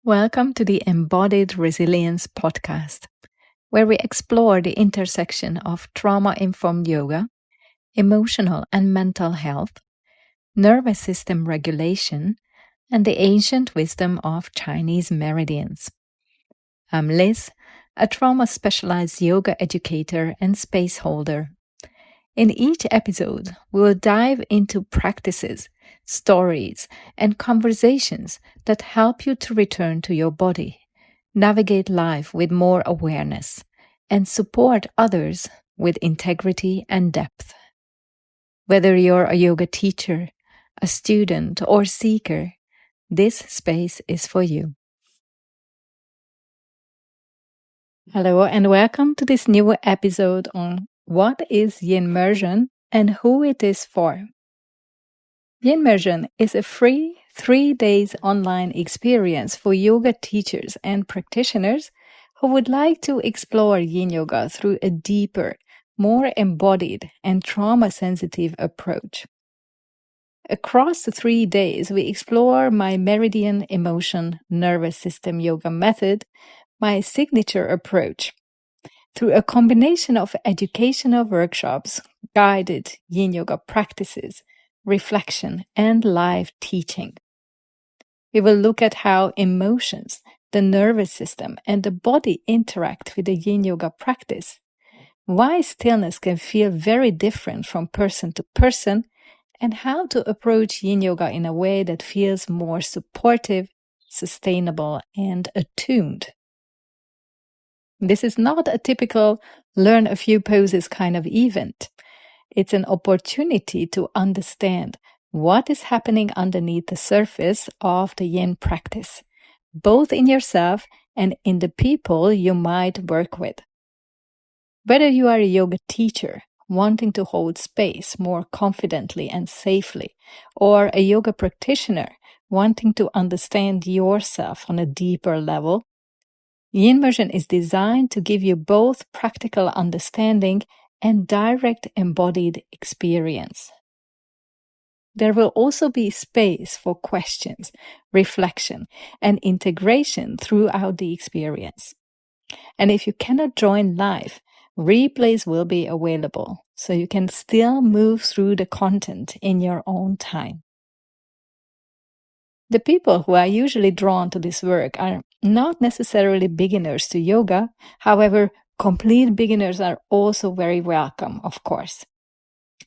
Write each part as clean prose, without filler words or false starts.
Welcome to the Embodied Resilience podcast, where we explore the intersection of trauma-informed yoga, emotional and mental health, nervous system regulation, and the ancient wisdom of Chinese meridians. I'm Liz, a trauma-specialized yoga educator and space holder. In each episode, we will dive into practices, stories, and conversations that help you to return to your body, navigate life with more awareness, and support others with integrity and depth. Whether you're a yoga teacher, a student, or seeker, this space is for you. Hello, and welcome to this new episode on what is YinMersion and who it is for. YinMersion is a free 3 days online experience for yoga teachers and practitioners who would like to explore Yin Yoga through a deeper, more embodied and trauma-sensitive approach. Across the 3 days, we explore my meridian emotion nervous system yoga method, my signature approach, through a combination of educational workshops, guided Yin Yoga practices, reflection, and live teaching. We will look at how emotions, the nervous system, and the body interact with the Yin Yoga practice, why stillness can feel very different from person to person, and how to approach Yin Yoga in a way that feels more supportive, sustainable, and attuned. This is not a typical learn a few poses kind of event. It's an opportunity to understand what is happening underneath the surface of the Yin practice, both in yourself and in the people you might work with. Whether you are a yoga teacher wanting to hold space more confidently and safely, or a yoga practitioner wanting to understand yourself on a deeper level, YinMersion is designed to give you both practical understanding and direct embodied experience. There will also be space for questions, reflection, and integration throughout the experience. And if you cannot join live, replays will be available, so you can still move through the content in your own time. The people who are usually drawn to this work are not necessarily beginners to yoga. However, complete beginners are also very welcome, of course.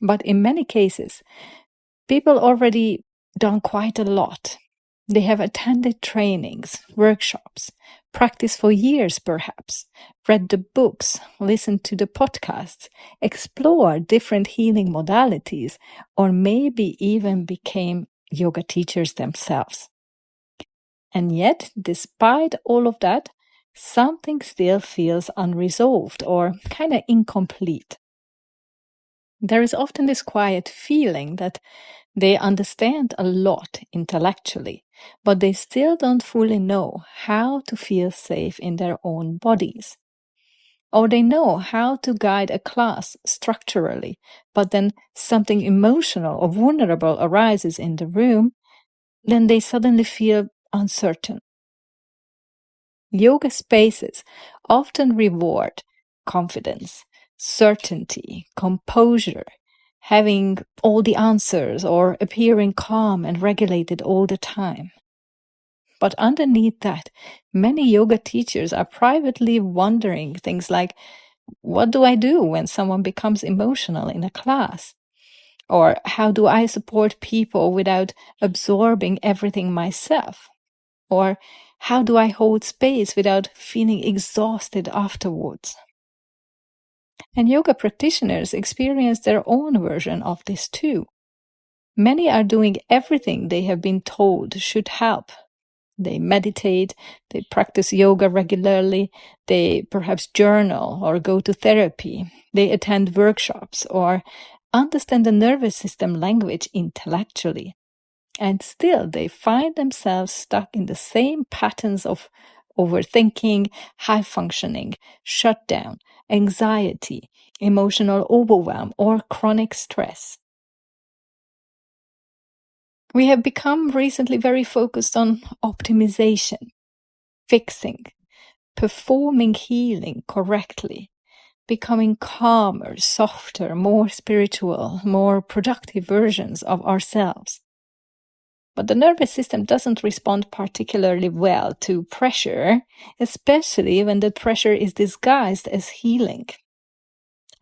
But in many cases, people already done quite a lot. They have attended trainings, workshops, practiced for years perhaps, read the books, listened to the podcasts, explored different healing modalities, or maybe even became yoga teachers themselves. And yet, despite all of that, something still feels unresolved or kind of incomplete. There is often this quiet feeling that they understand a lot intellectually, but they still don't fully know how to feel safe in their own bodies. Or they know how to guide a class structurally, but then something emotional or vulnerable arises in the room, then they suddenly feel uncertain. Yoga spaces often reward confidence, certainty, composure, having all the answers or appearing calm and regulated all the time. But underneath that, many yoga teachers are privately wondering things like, what do I do when someone becomes emotional in a class? Or how do I support people without absorbing everything myself? Or how do I hold space without feeling exhausted afterwards? And yoga practitioners experience their own version of this too. Many are doing everything they have been told should help. They meditate, they practice yoga regularly, they perhaps journal or go to therapy, they attend workshops or understand the nervous system language intellectually. And still they find themselves stuck in the same patterns of overthinking, high functioning, shutdown, anxiety, emotional overwhelm, or chronic stress. We have become recently very focused on optimization, fixing, performing healing correctly, becoming calmer, softer, more spiritual, more productive versions of ourselves. But the nervous system doesn't respond particularly well to pressure, especially when the pressure is disguised as healing.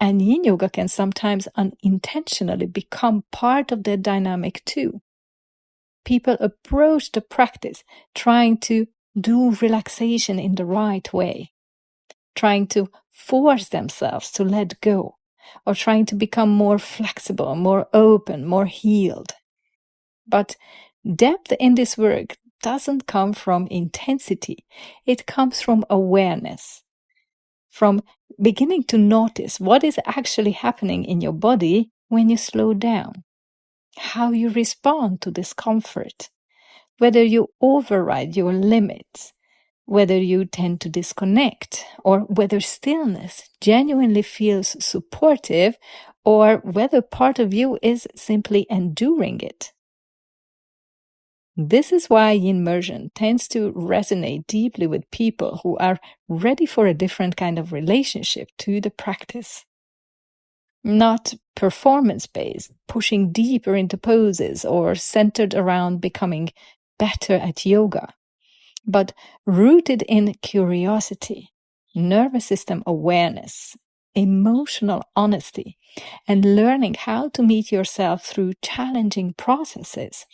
And yin yoga can sometimes unintentionally become part of the dynamic too. People approach the practice trying to do relaxation in the right way, trying to force themselves to let go, or trying to become more flexible, more open, more healed. But depth in this work doesn't come from intensity. It comes from awareness, from beginning to notice what is actually happening in your body when you slow down, how you respond to discomfort, whether you override your limits, whether you tend to disconnect, or whether stillness genuinely feels supportive, or whether part of you is simply enduring it. This is why YinMersion tends to resonate deeply with people who are ready for a different kind of relationship to the practice. Not performance-based, pushing deeper into poses or centered around becoming better at yoga, but rooted in curiosity, nervous system awareness, emotional honesty, and learning how to meet yourself through challenging processes.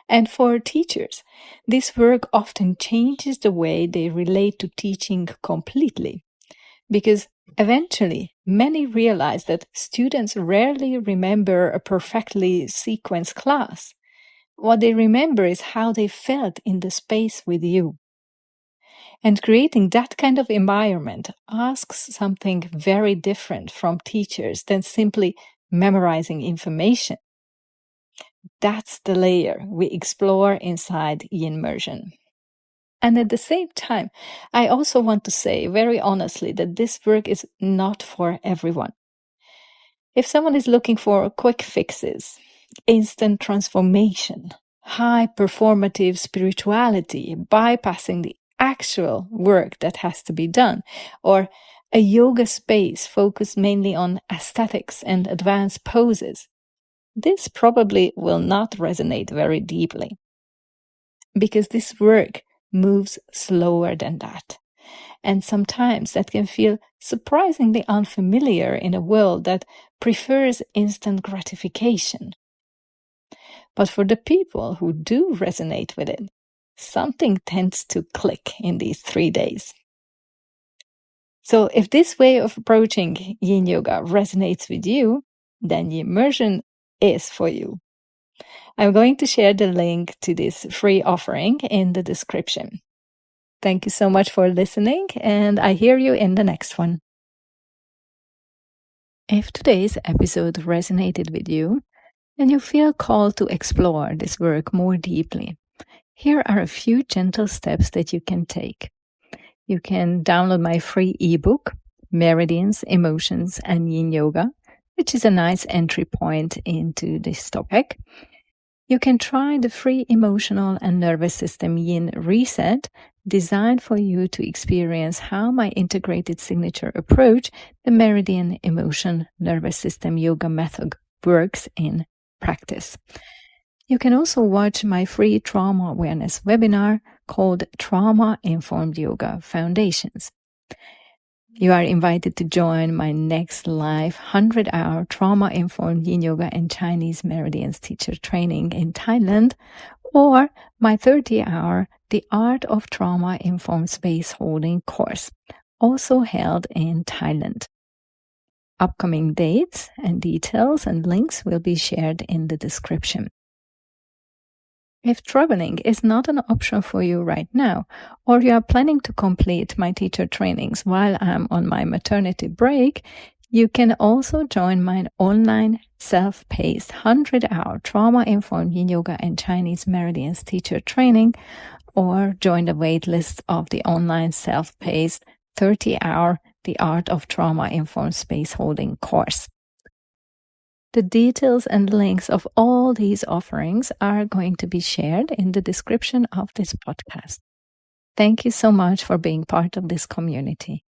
And for teachers, this work often changes the way they relate to teaching completely, because eventually many realize that students rarely remember a perfectly sequenced class. What they remember is how they felt in the space with you. And creating that kind of environment asks something very different from teachers than simply memorizing information. That's the layer we explore inside YinMersion. And at the same time, I also want to say very honestly that this work is not for everyone. If someone is looking for quick fixes, instant transformation, high performative spirituality, bypassing the actual work that has to be done, or a yoga space focused mainly on aesthetics and advanced poses, this probably will not resonate very deeply, because this work moves slower than that. And sometimes that can feel surprisingly unfamiliar in a world that prefers instant gratification. But for the people who do resonate with it, something tends to click in these 3 days. So if this way of approaching yin yoga resonates with you, then YinMersion is for you. I'm going to share the link to this free offering in the description. Thank you so much for listening, and I hear you in the next one. If today's episode resonated with you, and you feel called to explore this work more deeply, here are a few gentle steps that you can take. You can download my free ebook, Meridians, Emotions, and Yin Yoga, which is a nice entry point into this topic. You can try the free emotional and nervous system Yin Reset, designed for you to experience how my integrated signature approach, the Meridian Emotion Nervous System Yoga Method, works in practice. You can also watch my free trauma awareness webinar called Trauma Informed Yoga Foundations. You are invited to join my next live 100-hour trauma-informed Yin Yoga and Chinese Meridians teacher training in Thailand, or my 30-hour The Art of Trauma-Informed Space Holding course, also held in Thailand. Upcoming dates and details and links will be shared in the description. If traveling is not an option for you right now, or you are planning to complete my teacher trainings while I'm on my maternity break, you can also join my online self-paced 100-hour trauma-informed Yin Yoga and Chinese Meridians teacher training, or join the waitlist of the online self-paced 30-hour The Art of Trauma-Informed Space Holding course. The details and links of all these offerings are going to be shared in the description of this podcast. Thank you so much for being part of this community.